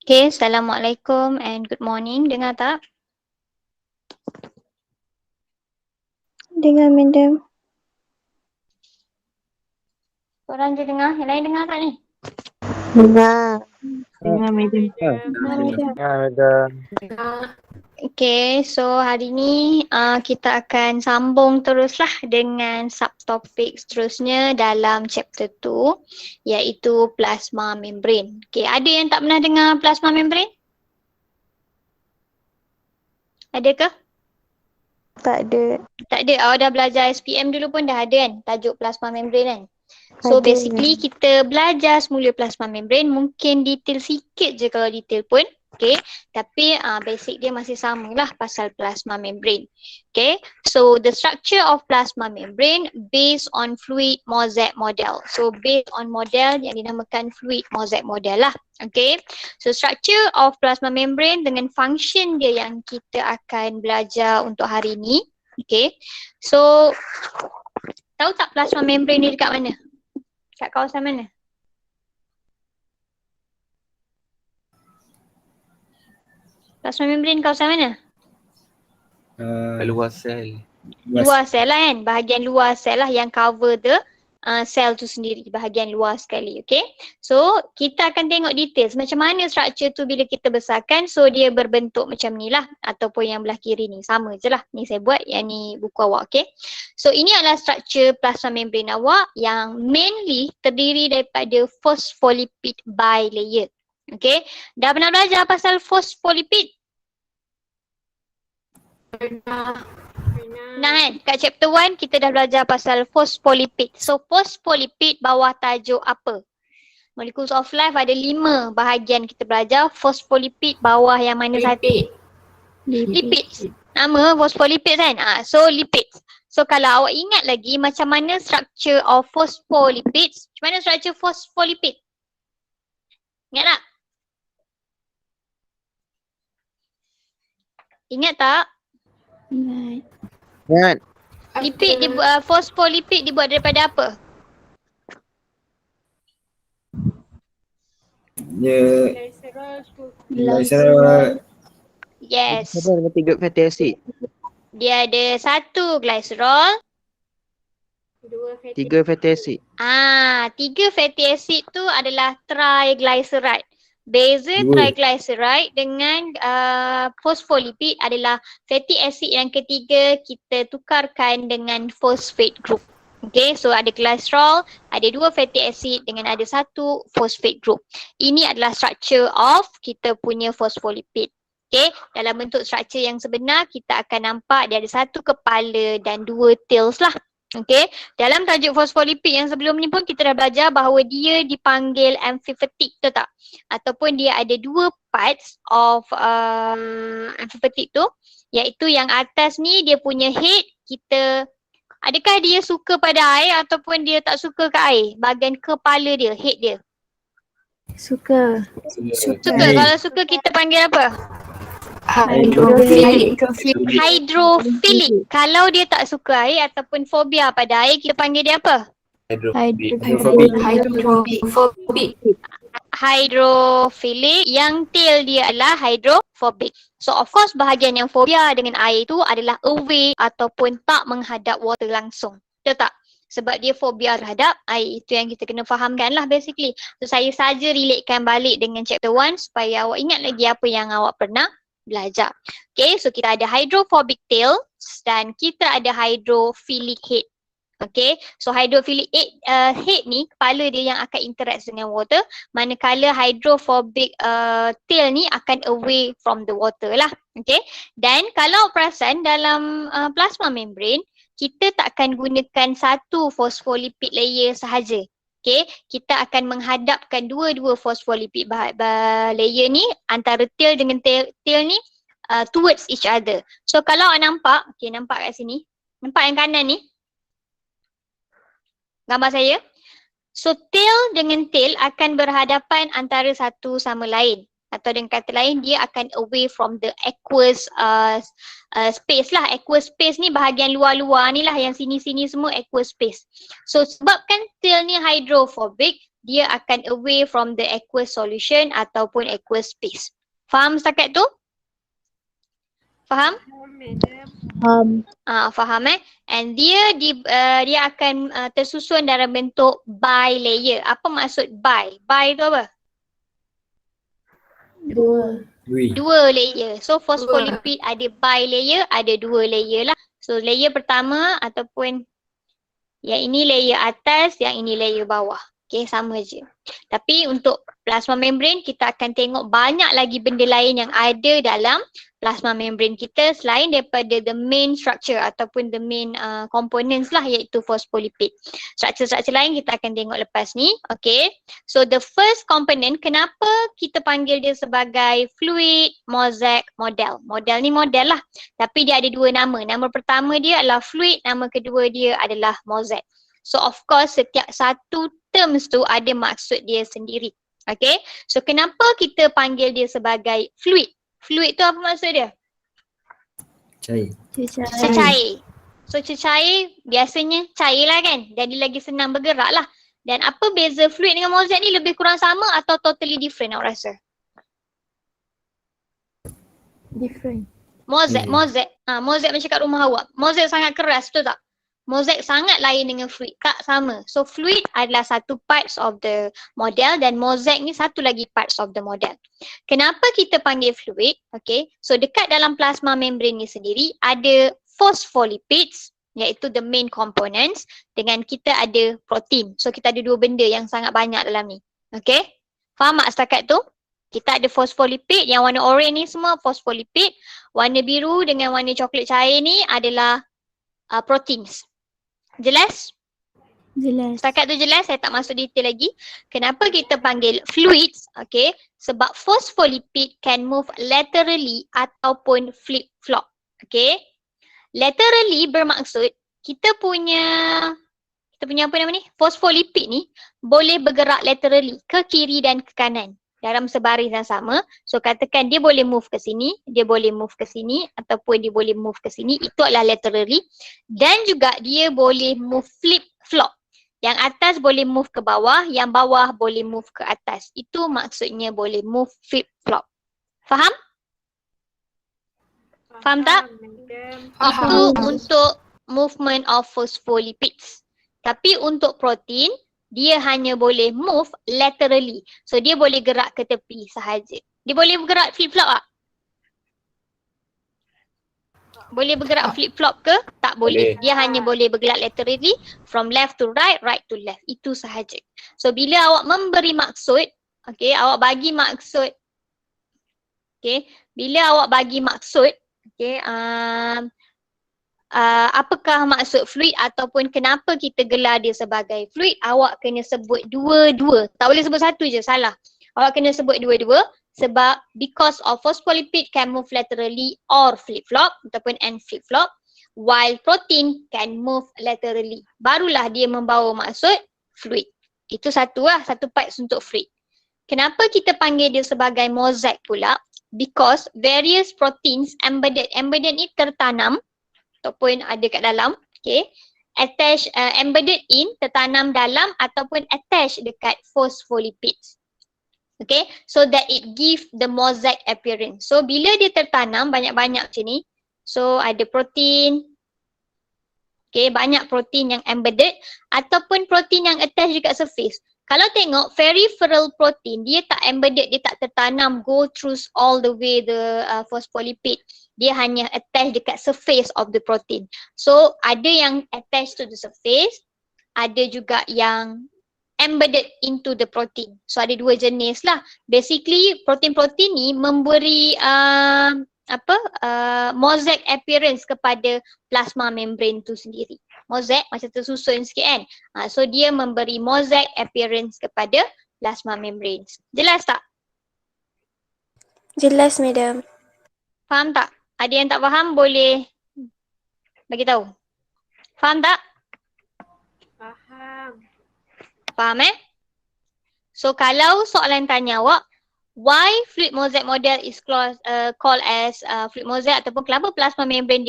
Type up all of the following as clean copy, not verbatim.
Okay, Assalamualaikum and good morning. Dengar tak? Dengar, madam. Korang je dengar, yang lain dengar tak ni? Dengar. Dengar, madam. Okay, so hari ni kita akan sambung teruslah dengan subtopik seterusnya dalam chapter 2 iaitu plasma membrane. Okay, ada yang tak pernah dengar plasma membrane? Ada ke? Tak ada. Tak ada. Awak dah belajar SPM dulu pun dah ada kan tajuk plasma membrane kan? So Ada, basically kita belajar semula plasma membrane, mungkin detail sikit je kalau detail pun. Okay, tapi basic dia masih sama lah pasal plasma membrane. Okay, so the structure of plasma membrane based on fluid mosaic model. So based on model yang dinamakan fluid mosaic model lah. Okay, so structure of plasma membrane dengan function dia yang kita akan belajar untuk hari ni. Okay, so tahu tak plasma membrane ni dekat mana? Kat kawasan mana? Plasma membrane kawasan mana? Luar sel. Luar sel lah kan. Bahagian luar sel lah yang cover the sel tu sendiri. Bahagian luar sekali. Okay. So kita akan tengok details macam mana structure tu bila kita besarkan. So dia berbentuk macam ni lah. Ataupun yang belah kiri ni. Sama je lah. Ni saya buat. Yang ni buku awak. Okay. So ini adalah structure plasma membrane awak yang mainly terdiri daripada phospholipid bilayer. Okay. Dah pernah belajar pasal phospholipid? Nah kan, kat chapter 1 kita dah belajar pasal phospholipid. So phospholipid bawah tajuk apa? Molecules of life ada 5 bahagian kita belajar. Phospholipid bawah yang mana satu? Lipids. Nama phospholipid kan? So lipids. So kalau awak ingat lagi macam mana structure of phospholipids, macam mana structure phospholipid? Ingat tak? Ingat tak? Ingat. Lipid phospholipid dibuat daripada apa? Glycerol. Yes. Apa dengan 3 fatty acid? Dia ada 1 glycerol. 3 fatty acid. 3 fatty acid tu adalah triglyceride. Beza triglyceride dengan phospholipid adalah fatty acid yang ketiga kita tukarkan dengan phosphate group. Okay, so ada glycerol, ada 2 fatty acid dengan ada 1 phosphate group. Ini adalah structure of kita punya phospholipid. Okay, dalam bentuk structure yang sebenar kita akan nampak dia ada 1 kepala dan 2 tails lah. Okay, dalam tajuk phospholipid yang sebelum ni pun kita dah belajar bahawa dia dipanggil amphipathic, betul tak? Ataupun dia ada 2 parts of amphipathic tu, iaitu yang atas ni dia punya head, adakah dia suka pada air ataupun dia tak suka ke air? Bahagian kepala dia, head dia. Suka. Kalau suka kita panggil apa? Hydrophilic. Hydrophilic. Kalau dia tak suka air ataupun fobia pada air, kita panggil dia apa? Hydrophilic. Yang tail dia adalah hydrophobic. So of course bahagian yang fobia dengan air tu adalah away ataupun tak menghadap water langsung. Betul tak? Sebab dia fobia terhadap air. Itu yang kita kena fahamkan lah basically. So saya saja relatekan balik dengan chapter 1 supaya awak ingat lagi apa yang awak pernah belajar. Okay, so kita ada hydrophobic tail dan kita ada hydrophilic head. Okay, so hydrophilic head ni kepala dia yang akan interact dengan water, manakala hydrophobic tail ni akan away from the water lah. Okay, dan kalau perasan dalam plasma membrane kita tak akan gunakan 1 phospholipid layer sahaja. Okay, kita akan menghadapkan dua-dua phospholipid layer ni antara tail dengan tail ni towards each other. So kalau awak nampak, okay, nampak kat sini, nampak yang kanan ni gambar saya. So tail dengan tail akan berhadapan antara satu sama lain. Atau dengan kata lain dia akan away from the aqueous space lah. Aqueous space ni bahagian luar-luar ni lah, yang sini-sini semua aqueous space. So sebabkan tail ni hydrophobic, dia akan away from the aqueous solution ataupun aqueous space. Faham setakat tu? Faham? Faham And dia akan tersusun dalam bentuk bilayer. Apa maksud bi? Bi tu apa? Dua layer. So phospholipid ada bilayer, ada dua layer lah. So layer pertama ataupun yang ini layer atas, yang ini layer bawah. Okay, sama je. Tapi untuk plasma membrane, kita akan tengok banyak lagi benda lain yang ada dalam plasma membrane kita selain daripada the main structure ataupun the main components lah, iaitu phospholipid. Struktur-struktur lain kita akan tengok lepas ni. Okay. So the first component, kenapa kita panggil dia sebagai fluid, mosaic, model. Model ni model lah. Tapi dia ada dua nama. Nama pertama dia adalah fluid, nama kedua dia adalah mosaic. So of course setiap satu terms tu ada maksud dia sendiri. Okay. So kenapa kita panggil dia sebagai fluid? Fluid tu apa maksud dia? Cair. Cecair. So cecair biasanya cair lah kan. Jadi lagi senang bergerak lah. Dan apa beza fluid dengan mosaic ni, lebih kurang sama atau totally different awak rasa? Different. Mosaic. Mosaic macam kat rumah awak. Mosaic sangat keras, betul tak? Mosaic sangat lain dengan fluid, tak sama. So fluid adalah satu parts of the model dan mosaic ni satu lagi parts of the model. Kenapa kita panggil fluid? Okay, so dekat dalam plasma membrane ni sendiri ada phospholipids, iaitu the main components, dengan kita ada protein. So kita ada dua benda yang sangat banyak dalam ni. Okay, faham tak setakat tu? Kita ada phospholipid, yang warna orange ni semua phospholipid. Warna biru dengan warna coklat cair ni adalah proteins. Jelas? Jelas. Setakat tu jelas, saya tak masuk detail lagi. Kenapa kita panggil fluids? Okay, sebab phospholipid can move laterally ataupun flip-flop. Okay, laterally bermaksud kita punya apa nama ni? Phospholipid ni boleh bergerak laterally ke kiri dan ke kanan dalam sebaris yang sama. So katakan dia boleh move ke sini, dia boleh move ke sini ataupun dia boleh move ke sini. Itu adalah laterally. Dan juga dia boleh move flip-flop. Yang atas boleh move ke bawah, yang bawah boleh move ke atas. Itu maksudnya boleh move flip-flop. Faham? Faham tak? Itu untuk movement of phospholipids. Tapi untuk protein, dia hanya boleh move laterally. So dia boleh gerak ke tepi sahaja. Dia boleh bergerak flip-flop tak? Boleh bergerak flip-flop ke? Tak boleh. Dia hanya boleh bergerak laterally from left to right, right to left. Itu sahaja. So bila awak memberi maksud, okay, awak bagi maksud, okay, bila awak bagi maksud, okay, apakah maksud fluid ataupun kenapa kita gelar dia sebagai fluid, awak kena sebut dua-dua. Tak boleh sebut satu je, salah. Awak kena sebut dua-dua sebab because of phospholipid can move laterally or flip-flop ataupun and flip-flop, while protein can move laterally. Barulah dia membawa maksud fluid. Itu satu lah, satu parts untuk fluid. Kenapa kita panggil dia sebagai mosaic pula? Because various proteins embedded ni tertanam ataupun ada kat dalam, okay, attach, embedded in, tertanam dalam ataupun attach dekat phospholipids. Okay, so that it give the mosaic appearance. So bila dia tertanam banyak-banyak macam ni, so ada protein, okay, banyak protein yang embedded ataupun protein yang attach dekat surface. Kalau tengok peripheral protein, dia tak embedded, dia tak tertanam go through all the way the phospholipid. Dia hanya attach dekat surface of the protein. So ada yang attach to the surface, ada juga yang embedded into the protein. So ada dua jenis lah. Basically protein-protein ni memberi mosaic appearance kepada plasma membrane tu sendiri. Mosaic macam tersusun sikit kan. So dia memberi mosaic appearance kepada plasma membrane. Jelas tak? Jelas, madam. Faham tak? Ada yang tak faham boleh bagi tahu. Faham tak? Faham. Faham So kalau soalan tanya awak, why fluid mosaic model is called as fluid mosaic ataupun kenapa plasma membrane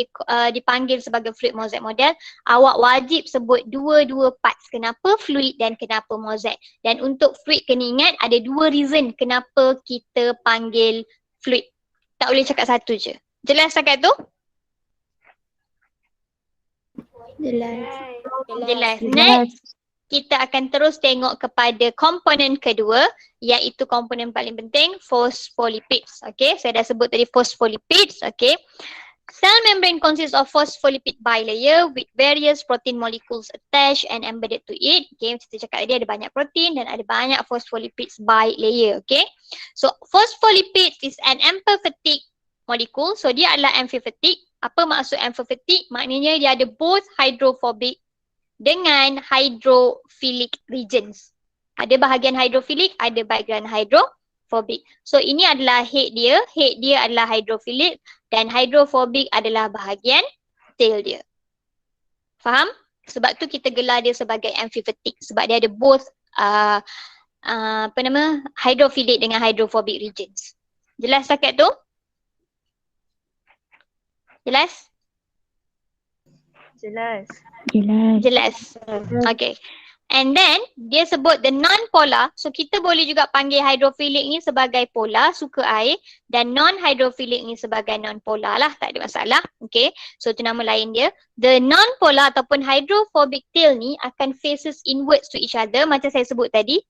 dipanggil sebagai fluid mosaic model. Awak wajib sebut dua-dua parts, kenapa fluid dan kenapa mosaic. Dan untuk fluid kena ingat ada dua reason kenapa kita panggil fluid. Tak boleh cakap satu je. Jelas cakap tu? Jelas. Jelas. Next, kita akan terus tengok kepada komponen kedua, iaitu komponen paling penting, phospholipids. Okay, saya dah sebut tadi phospholipids. Okay, cell membrane consists of phospholipid bilayer with various protein molecules attached and embedded to it. Okay, kita cakap tadi ada banyak protein dan ada banyak phospholipids bilayer. Okay, so phospholipids is an amphipathic molecule. So dia adalah amphipathic. Apa maksud amphipathic? Maknanya dia ada both hydrophobic dengan hydrophilic regions. Ada bahagian hydrophilic, ada bahagian hydrophobic. So ini adalah head dia. Head dia adalah hydrophilic dan hydrophobic adalah bahagian tail dia. Faham? Sebab tu kita gelar dia sebagai amphipathic. Sebab dia ada both hydrophilic dengan hydrophobic regions. Jelas takat tu? Jelas? Jelas. Jelas. Okay. And then dia sebut the non-polar. So kita boleh juga panggil hydrophilic ni sebagai polar, suka air, dan non-hydrophilic ni sebagai non-polar lah, tak ada masalah. Okay. So tu nama lain dia. The non-polar ataupun hydrophobic tail ni akan faces inwards to each other. Macam saya sebut tadi,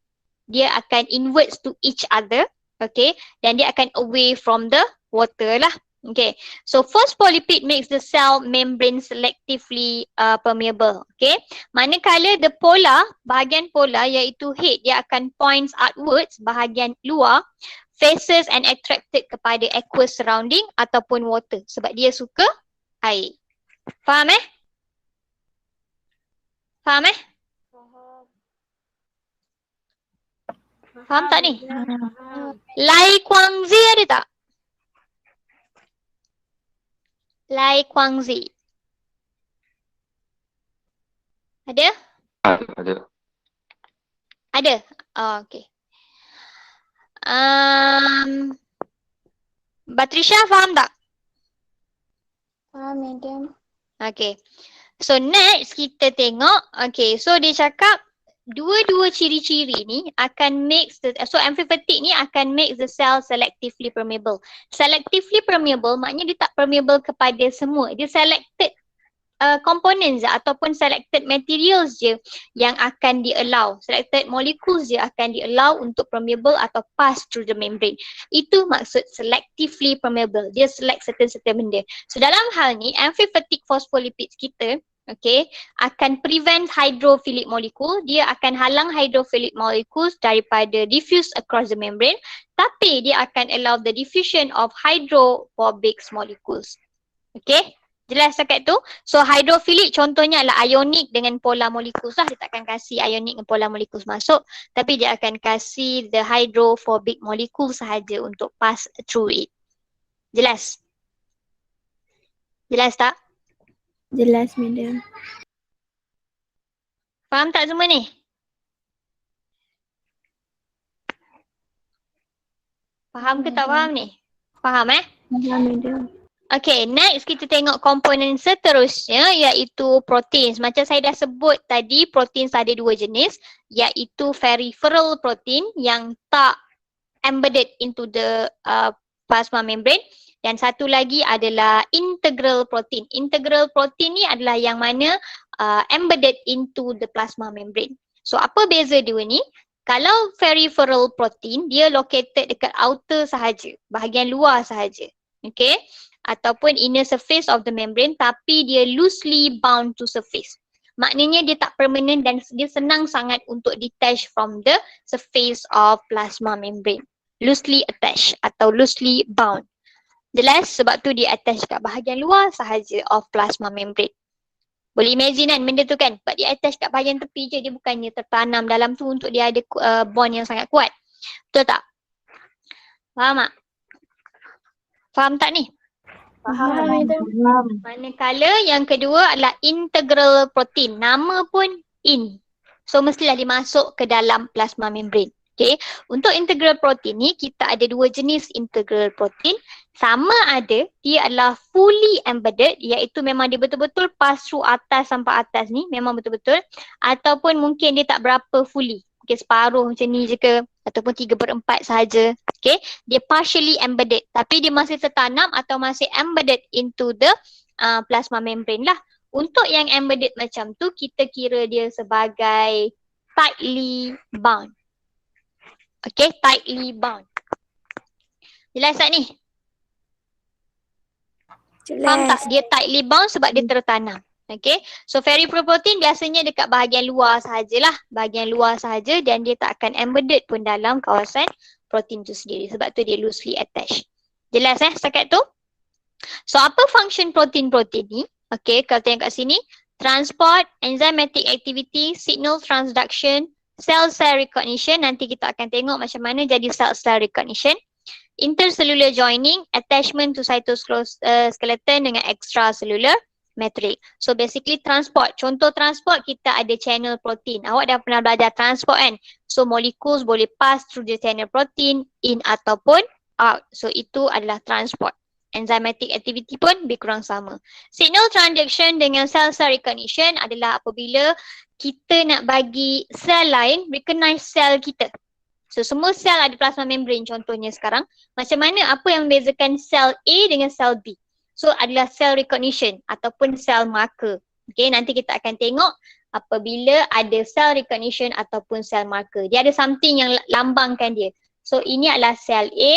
dia akan inwards to each other. Okay. Dan dia akan away from the water lah. Okay, so phospholipid makes the cell membrane selectively permeable. Okay, manakala the polar, bahagian polar iaitu head, dia akan points outwards, bahagian luar, faces and attracted kepada aqueous surrounding ataupun water sebab dia suka air. Faham eh? Faham eh? Faham tak ni? Lai Kuangzi ada tak? Lai Kuangzi. Ada? Ada. Ada? Oh, okay. Batrisha faham tak? Faham, madam. Okay. So next kita tengok. Okay, so dia cakap dua-dua ciri-ciri ni akan make so amphipathic ni akan make the cell selectively permeable. Selectively permeable maknanya dia tak permeable kepada semua. Dia selected components je ataupun selected materials je yang akan di-allow. Selected molecules je akan di-allow untuk permeable atau pass through the membrane. Itu maksud selectively permeable. Dia select certain benda. So dalam hal ni amphipathic phospholipids kita, okay, akan prevent hydrophilic molecule. Dia akan halang hydrophilic molecules daripada diffuse across the membrane, tapi dia akan allow the diffusion of hydrophobic molecules. Okay, jelas cakap tu? So hydrophilic contohnya adalah ionic dengan polar molecules lah. Dia takkan kasih ionic dengan polar molecules masuk, tapi dia akan kasih the hydrophobic molecule sahaja untuk pass through it. Jelas? Jelas tak? Jelas, madam. Faham tak semua ni? Faham ke tak faham ni? Faham eh? Faham, madam. Okay, next kita tengok komponen seterusnya iaitu proteins. Macam saya dah sebut tadi, proteins ada dua jenis, iaitu peripheral protein yang tak embedded into the plasma membrane. Dan satu lagi adalah integral protein. Integral protein ni adalah yang mana embedded into the plasma membrane. So apa beza dua ni? Kalau peripheral protein, dia located dekat outer sahaja, bahagian luar sahaja. Okay? Ataupun inner surface of the membrane, tapi dia loosely bound to surface. Maknanya dia tak permanent dan dia senang sangat untuk detach from the surface of plasma membrane. Loosely attached atau loosely bound. Jelas? Sebab tu dia attach kat bahagian luar sahaja of plasma membrane. Boleh imagine kan benda tu kan? Sebab dia attach kat bahagian tepi je, dia bukannya tertanam dalam tu untuk dia ada bond yang sangat kuat. Betul tak? Faham tak? Faham tak ni? Faham, madam. Manakala yang kedua adalah integral protein. Nama pun in. So mestilah dimasuk ke dalam plasma membrane. Okay, untuk integral protein ni kita ada dua jenis integral protein. Sama ada dia adalah fully embedded, iaitu memang dia betul-betul pass through atas sampai atas ni, memang betul-betul. Ataupun mungkin dia tak berapa fully, mungkin separuh macam ni je ke, ataupun 3/4 sahaja. Okay, dia partially embedded tapi dia masih tertanam atau masih embedded into the plasma membrane lah. Untuk yang embedded macam tu kita kira dia sebagai tightly bound. Okay, tightly bound. Jelas tak ni? Faham tak? Dia tightly bound sebab dia tertanam. Okay, so ferriprotein biasanya dekat bahagian luar sahajalah. Bahagian luar sahaja dan dia tak akan embedded pun dalam kawasan protein tu sendiri. Sebab tu dia loosely attached. Jelas setakat tu? So apa function protein-protein ni? Okay, kalau tengok kat sini. Transport, enzymatic activity, signal transduction, cell-cell recognition. Nanti kita akan tengok macam mana jadi cell-cell recognition. Intercellular joining, attachment to cytoskeleton dengan extracellular matrix. So basically transport. Contoh transport kita ada channel protein. Awak dah pernah belajar transport kan? So molecules boleh pass through the channel protein in ataupun out. So itu adalah transport. Enzymatic activity pun lebih kurang sama. Signal transduction dengan cell-cell recognition adalah apabila kita nak bagi sel lain recognize sel kita. So semua sel ada plasma membrane contohnya sekarang. Macam mana apa yang membezakan sel A dengan sel B? So adalah cell recognition ataupun cell marker. Okay, nanti kita akan tengok apabila ada cell recognition ataupun cell marker. Dia ada something yang lambangkan dia. So ini adalah sel A,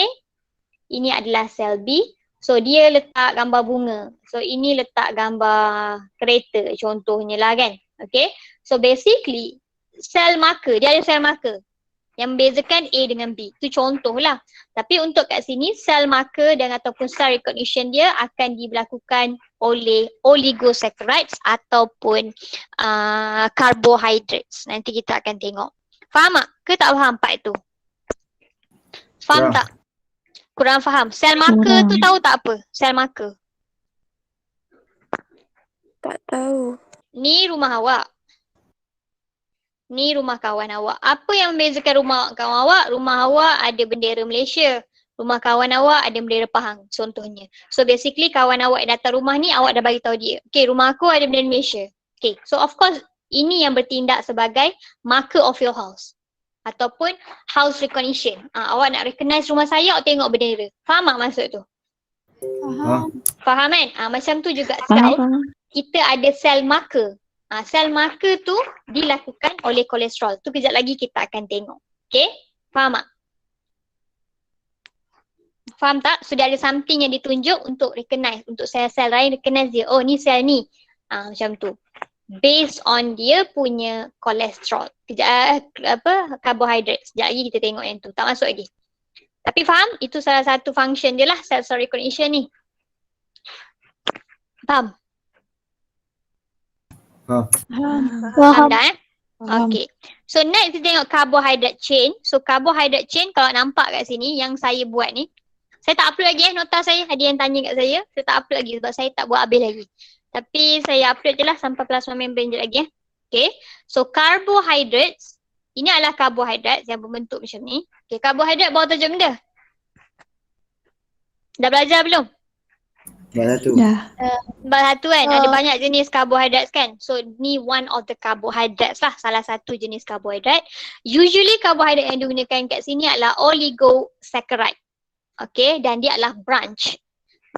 ini adalah sel B. So dia letak gambar bunga. So ini letak gambar kereta contohnya lah kan. Okay, so basically cell marker, dia ada cell marker yang membezakan A dengan B. Itu contoh lah. Tapi untuk kat sini cell marker dan ataupun cell recognition dia akan dilakukan oleh oligosaccharides ataupun carbohydrates. Nanti kita akan tengok. Faham tak? Ke tak faham part tu? Faham tak? Kurang faham. Cell marker tu tahu tak apa? Cell marker. Tak tahu. Ni rumah awak. Ni rumah kawan awak. Apa yang membezakan rumah kawan awak? Rumah awak ada bendera Malaysia. Rumah kawan awak ada bendera Pahang contohnya. So basically kawan awak yang datang rumah ni awak dah bagi tahu dia. Okay, rumah aku ada bendera Malaysia. Okay, so of course ini yang bertindak sebagai marker of your house. Ataupun house recognition. Awak nak recognize rumah saya, awak tengok bendera. Faham tak maksud tu? Faham. Faham kan? Macam tu juga sel. Kita ada cell marker. Cell marker tu dilakukan oleh kolesterol. Tu kejap lagi kita akan tengok. Okay? Faham tak? Faham tak? Sudah ada something yang ditunjuk untuk recognize. Untuk sel-sel lain recognize dia. Oh ni sel ni. Macam tu. Based on dia punya kolesterol. Karbohidrat. Sekejap lagi kita tengok yang tu. Tak masuk lagi. Tapi faham? Itu salah satu function dia lah. Cell recognition ni. Faham? Faham dah Okay. So next kita tengok carbohydrate chain. So carbohydrate chain kalau nampak kat sini yang saya buat ni. Saya tak upload lagi nota saya. Ada yang tanya kat saya. Saya tak upload lagi sebab saya tak buat habis lagi. Tapi saya upload je lah sampai plasma membrane je lagi Okay. So carbohydrates. Ini adalah carbohydrates yang berbentuk macam ni. Okay. Carbohydrate bawah tajuk benda. Dah belajar belum? Balas tu. Balas tu kan, ada banyak jenis carbohydrates kan. So ni one of the carbohydrates lah, salah satu jenis karbohidrat. Usually karbohidrat yang digunakan kat sini adalah oligosaccharide. Okay, dan dia adalah branch.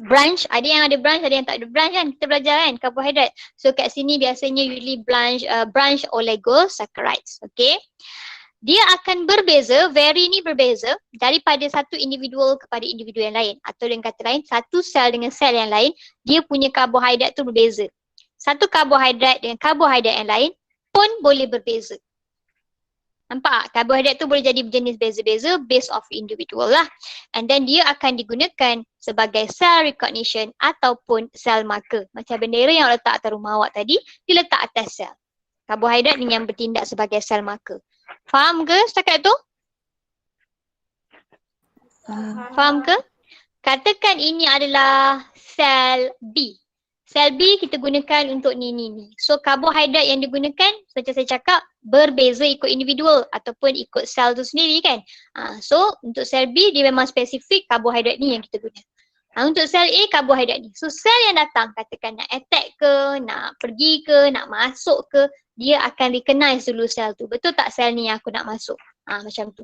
Branch, ada yang ada branch, ada yang tak ada branch kan. Kita belajar kan karbohidrat. So kat sini biasanya usually branch oligosaccharides. Okay. Dia akan berbeza, ni berbeza daripada satu individual kepada individu yang lain. Atau dengan kata lain, satu sel dengan sel yang lain, dia punya karbohidrat tu berbeza. Satu karbohidrat dengan karbohidrat yang lain pun boleh berbeza. Nampak? Karbohidrat tu boleh jadi jenis beza-beza based of individual lah. And then dia akan digunakan sebagai cell recognition ataupun cell marker. Macam bendera yang letak atas rumah awak tadi, dia letak atas sel. Karbohidrat ni yang bertindak sebagai cell marker. Faham ke setakat tu? Faham ke? Katakan ini adalah sel B. Sel B kita gunakan untuk ni. So karbohidrat yang digunakan macam saya cakap berbeza ikut individual ataupun ikut sel tu sendiri kan. So untuk sel B dia memang spesifik karbohidrat ni yang kita guna. Untuk sel A karbohidrat ni. So sel yang datang katakan nak attack ke, nak pergi ke, nak masuk ke, dia akan recognize dulu sel tu. Betul tak sel ni yang aku nak masuk? Macam tu.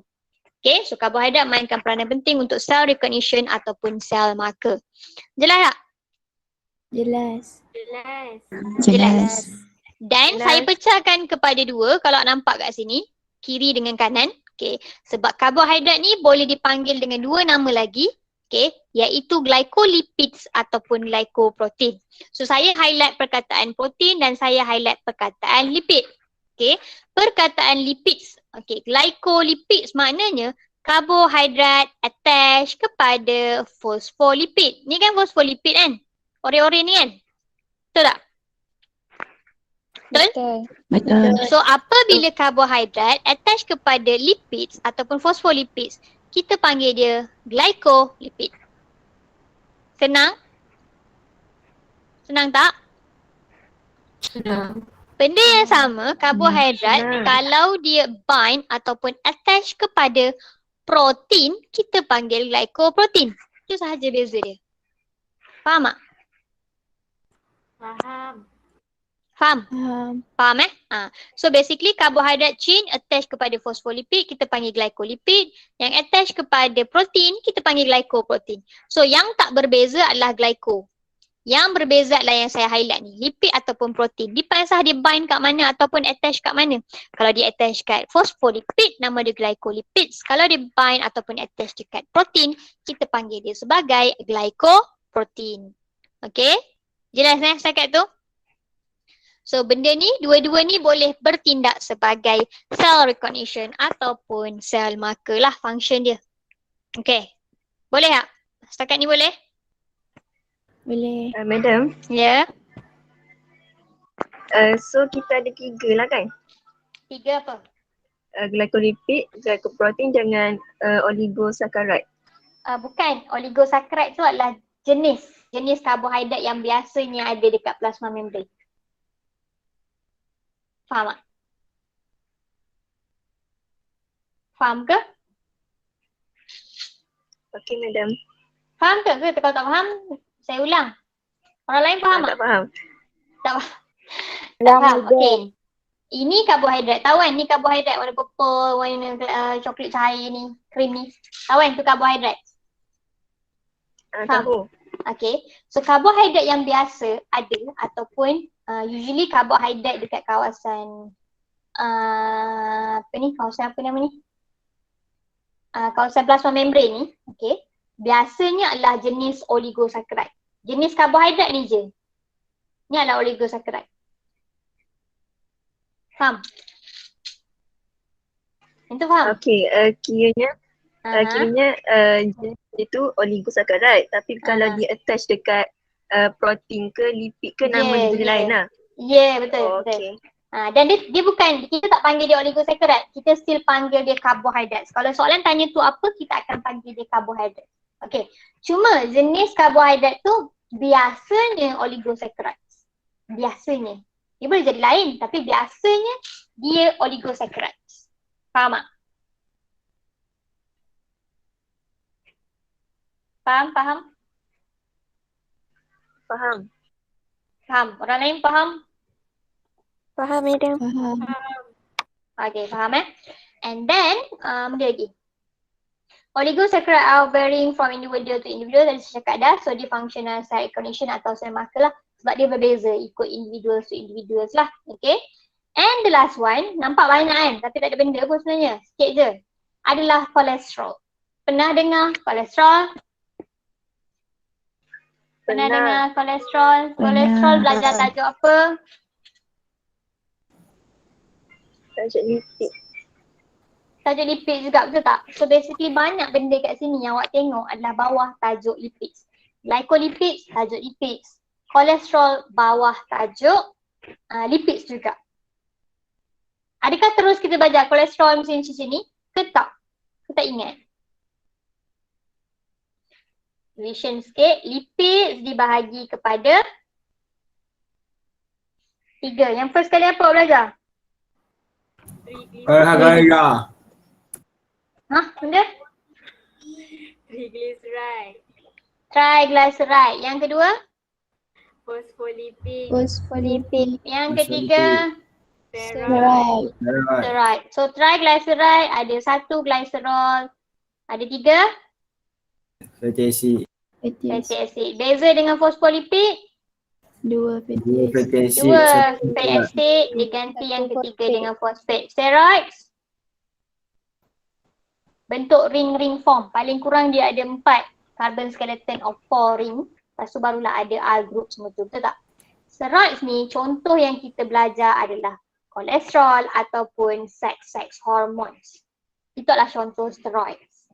Okay, so karbohidrat mainkan peranan penting untuk cell recognition ataupun sel marker. Jelas tak? Jelas. Jelas. Dan saya pecahkan kepada dua kalau nampak kat sini, kiri dengan kanan. Okay, sebab karbohidrat ni boleh dipanggil dengan dua nama lagi. Okay, iaitu glycolipids ataupun glycoprotein. So saya highlight perkataan protein dan saya highlight perkataan lipid. Okay, perkataan lipids. Okay, glycolipids maknanya karbohidrat attach kepada fosfolipid. Ni kan fosfolipid kan? Ore-ore ni kan? Betul tak? Betul? So apabila karbohidrat attach kepada lipids ataupun fosfolipids, kita panggil dia glycolipid. Senang? Senang tak? Senang. Benda yang sama, karbohidrat kalau dia bind ataupun attach kepada protein, kita panggil glycoprotein. Itu sahaja beza dia. Faham tak? Faham? Faham So basically karbohidrat chain attach kepada fosfolipid, kita panggil glycolipid. Yang attach kepada protein, kita panggil glycoprotein. So yang tak berbeza adalah glyco. Yang berbeza adalah yang saya highlight ni, lipid ataupun protein. Depends lah dia bind kat mana ataupun attach kat mana. Kalau dia attach kat fosfolipid, nama dia glycolipids. Kalau dia bind ataupun attach dekat protein, kita panggil dia sebagai glycoprotein. Okay? Jelas setakat tu? So benda ni, dua-dua ni boleh bertindak sebagai cell recognition ataupun cell marker lah function dia. Okay. Boleh tak? Setakat ni boleh? Boleh. Madam, Ya. so kita ada 3 lah kan? 3 apa? Glycolipid, glycoprotein dengan oligosaccharide. Bukan, oligosaccharide tu adalah jenis karbohidrat yang biasanya ada dekat plasma membrane. Faham tak? Faham ke? Okey Madam. Faham ke? Kalau tak faham, saya ulang. Orang lain faham tak? Tak faham. Tak faham. Tak faham. Okey. Ini karbohidrat. Tahu kan? Ni karbohidrat warna purple, warna coklat cair ni, krim ni. Tahu kan? Tu karbohidrat. Tahu. Okay. So karbohidrat yang biasa ada ataupun usually karbohidrat dekat kawasan kawasan apa nama ni? Kawasan plasma membrane ni. Okay. Biasanya adalah jenis oligosaccharide. Jenis karbohidrat ni je. Ni adalah oligosaccharide. Faham? Itu faham? Okey, kiranya jenis itu oligosaccharide, tapi kalau dia attach dekat protein ke lipid ke nama dia lain lah. Ya, betul. Okey. Dan dia bukan, kita tak panggil dia oligosaccharide, kita still panggil dia karbohidrat. Kalau soalan tanya tu apa, kita akan panggil dia karbohidrat. Okay, cuma jenis karbohidrat tu biasanya oligosaccharide. Biasanya. Dia boleh jadi lain, tapi biasanya dia oligosaccharide. Faham tak? Faham? Faham. Orang lain faham? Faham, Madam. Okay, faham And then, benda lagi. Oligosaccharide are varying from individual to individual. Tadi saya cakap dah. So, dia functional cell recognition atau cell marker lah. Sebab dia berbeza ikut individual to individuals lah. Okay. And the last one, nampak banyak kan? Tapi tak ada benda pun sebenarnya. Sikit je. Adalah kolesterol. Pernah dengar kolesterol? Pernah dengar kolesterol? Kolesterol belajar tajuk apa? Tajuk lipid. Tajuk lipid juga, betul tak? So basically banyak benda kat sini yang awak tengok adalah bawah tajuk lipids. Glycolipids, tajuk lipids. Kolesterol bawah tajuk lipids juga. Adakah terus kita belajar kolesterol macam sini? Ke tak? Ke tak ingat? Revision sikit, lipids dibahagi kepada 3. Yang first kali apa belajar? Harga. Benda? Triglyceride, Triglyceride. Yang kedua? phospholipid, Phospholipid. Yang ketiga? steroid, Steroid. So triglyceride ada 1 glycerol, ada 3 Fatty acid. fatty acid. Beza dengan phospholipid, 2 fatty 2 acid. fatty acid. 2 satu fatty fat. acid diganti yang Satu ketiga phosphate. dengan phosphate. Steroids bentuk ring-ring form. Paling kurang dia ada 4 carbon skeleton of 4 ring. Lepas tu barulah ada R group semua tu. Betul tak? Steroids ni contoh yang kita belajar adalah kolesterol ataupun sex hormones. Itu adalah contoh steroids.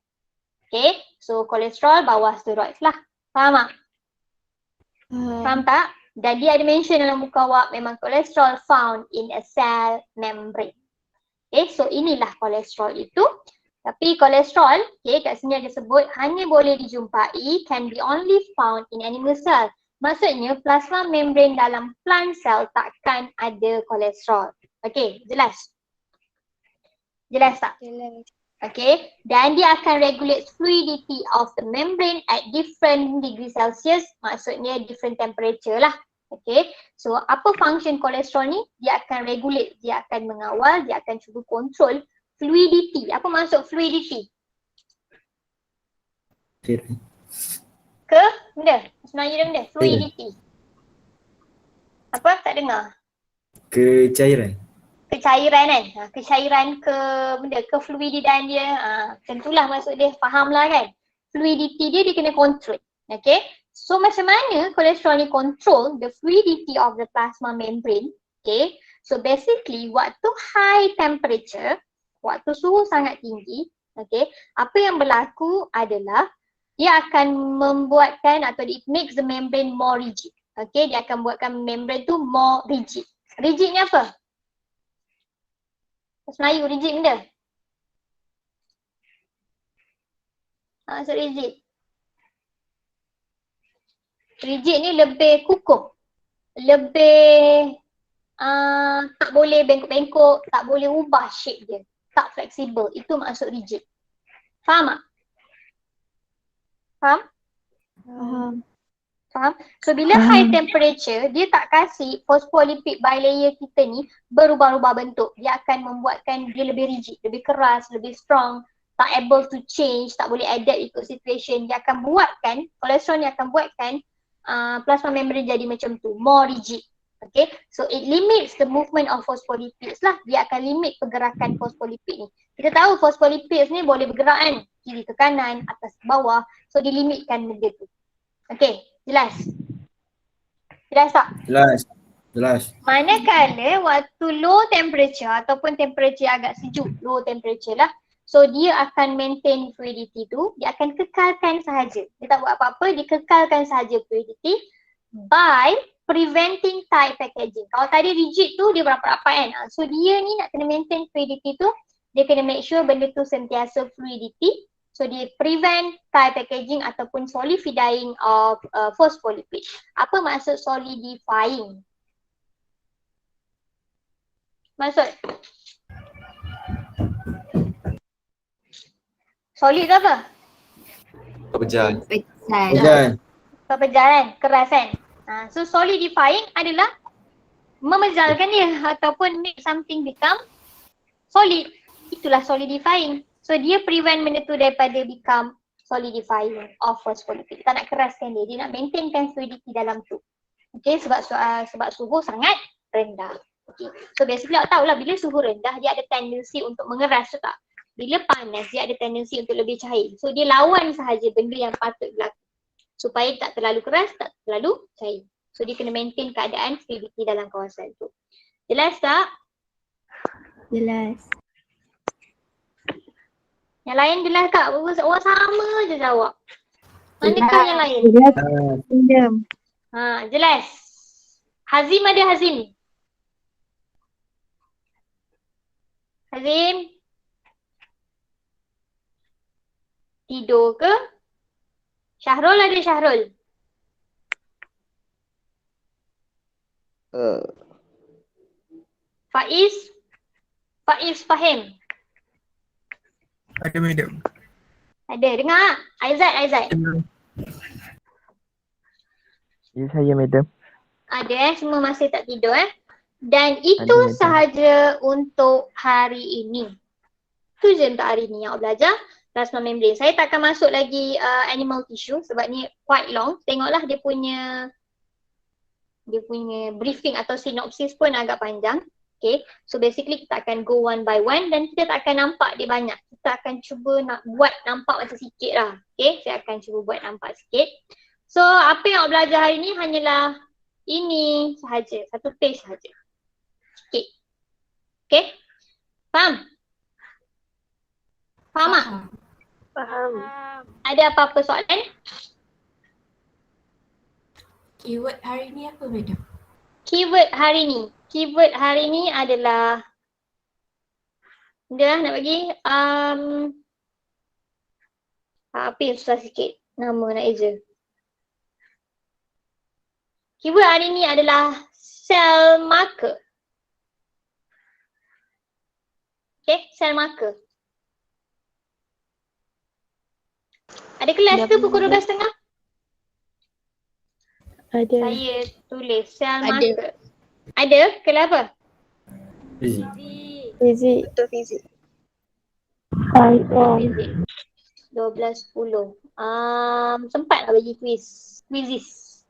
Okay, so kolesterol bawah steroids lah. Faham tak? Faham tak? Dan dia ada mention dalam muka awak memang kolesterol found in a cell membrane. Okay, so inilah kolesterol itu. Tapi kolesterol, okay, kat sini ada sebut hanya boleh dijumpai, can be only found in animal cell. Maksudnya plasma membrane dalam plant cell takkan ada kolesterol. Okay, jelas? Jelas tak? Jelas. Okay, dan dia akan regulate fluidity of the membrane at different degree Celsius, maksudnya different temperature lah. Okay, so apa function kolesterol ni? Dia akan regulate, dia akan mengawal, dia akan cuba control fluidity. Apa maksud fluidity? Benda? Sebenarnya dia benda? Fluidity. Apa? Tak dengar? Kecairan. Kecairan kan? Kecairan ke benda, ke fluiditas dia. Tentulah maksud dia, fahamlah kan? Fluidity dia kena control. Okay? So macam mana kolesterol ni control the fluidity of the plasma membrane? Okay? So basically waktu high temperature, waktu suhu sangat tinggi, okay, apa yang berlaku adalah dia akan membuatkan atau it makes the membrane more rigid. Okay? Dia akan buatkan membrane tu more rigid. Rigid ni apa? Melayu rigid benda. Maksud rigid. Rigid ni lebih kukuh. Lebih tak boleh bengkok-bengkok, tak boleh ubah shape dia. Tak fleksibel. Itu maksud rigid. Faham tak? Faham? Faham? So bila high temperature, dia tak kasih phospholipid bilayer kita ni berubah-ubah bentuk. Dia akan membuatkan dia lebih rigid, lebih keras, lebih strong, tak able to change, tak boleh adapt ikut situation. Dia akan buatkan, kolesterol ni akan buatkan plasma membrane jadi macam tu, more rigid. Okay, so it limits the movement of phospholipids lah. Dia akan limit pergerakan phospholipid ni. Kita tahu phospholipids ni boleh bergerak kan, kiri ke kanan, atas ke bawah. So dilimitkan benda tu. Okay, jelas? Jelas tak? Jelas. Manakala waktu low temperature ataupun temperature agak sejuk, low temperature lah. So dia akan maintain fluidity tu, dia akan kekalkan sahaja. Dia tak buat apa-apa, dia kekalkan sahaja fluidity by preventing tight packaging. Kalau tadi rigid tu dia berapat-rapat kan. So dia ni nak kena maintain fluidity tu, dia kena make sure benda tu sentiasa fluidity. So dia prevent tight packaging ataupun solidifying of phospholipid. Apa maksud solidifying? Maksud? Solid tu apa? Pecahan. Pepejal kan? Keras kan? So solidifying adalah memezalkan dia ataupun make something become solid. Itulah solidifying. So dia prevent benda tu daripada become solidifying of phospholipid. Tak nak keraskan dia, dia nak maintainkan fluidity dalam tu. Okay, sebab suhu sangat rendah. Okay. So basically awak tahulah bila suhu rendah dia ada tendensi untuk mengeras tu tak? Bila panas dia ada tendensi untuk lebih cair. So dia lawan sahaja benda yang patut berlaku. Supaya tak terlalu keras, tak terlalu cair. So dia kena maintain keadaan fluidity dalam kawasan tu. Jelas tak? Jelas. Yang lain jelas tak? Orang sama je jawab. Manakah yang lain? Jelas. Hazim ada Hazim? Hazim? Tidur ke? Syahrul ada Syahrul? Faiz faham? Ada madam. Ada, dengar tak? Aizat. Ya, saya madam. Ada semua masih tak tidur Dan itu Ada, madam. sahaja untuk hari ini. Tu je untuk hari ni yang awak belajar. Plasma membrane. Saya tak akan masuk lagi animal tissue sebab ni quite long. Tengoklah dia punya briefing atau synopsis pun agak panjang. Okay, so basically kita akan go one by one dan kita tak akan nampak dia banyak. Kita akan cuba nak buat nampak macam sikit lah. Okay, saya akan cuba buat nampak sikit. So apa yang awak belajar hari ni hanyalah ini sahaja, satu page sahaja. Sikit. Okay, faham? Faham tak? Faham. Ada apa-apa soalan? Keyword hari ni apa madam? Keyword hari ni adalah dia nak bagi apa yang susah sikit nama nak eja. Keyword hari ni adalah cell marker. Okay, cell marker. Ada kelas ke pukul 12.30? Ada. Saya tulis cell marker. Ada? Kelas apa? Fizik. Fizik. Betul fizik. Fizik. 12.10. Sempat nak bagi quizzes.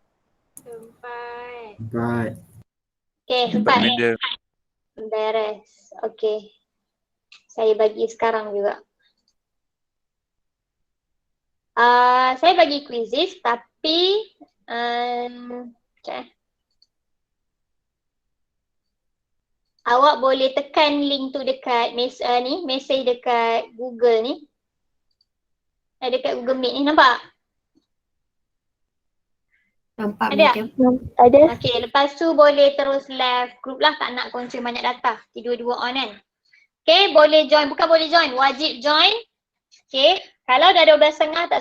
Sempat. Baik. Okay, sempat. Beres. Okay. Saya bagi sekarang juga. Saya bagi quizzes tapi okay. Awak boleh tekan link tu dekat message dekat Google ni. Dekat Google Meet ni, nampak? Nampak Ada? madam. Ada. Okay, lepas tu boleh terus left group lah, tak nak concern banyak data. Dua-dua on kan? Okay, boleh join. Bukan boleh join, wajib join. Okay, kalau dah 12.30 tak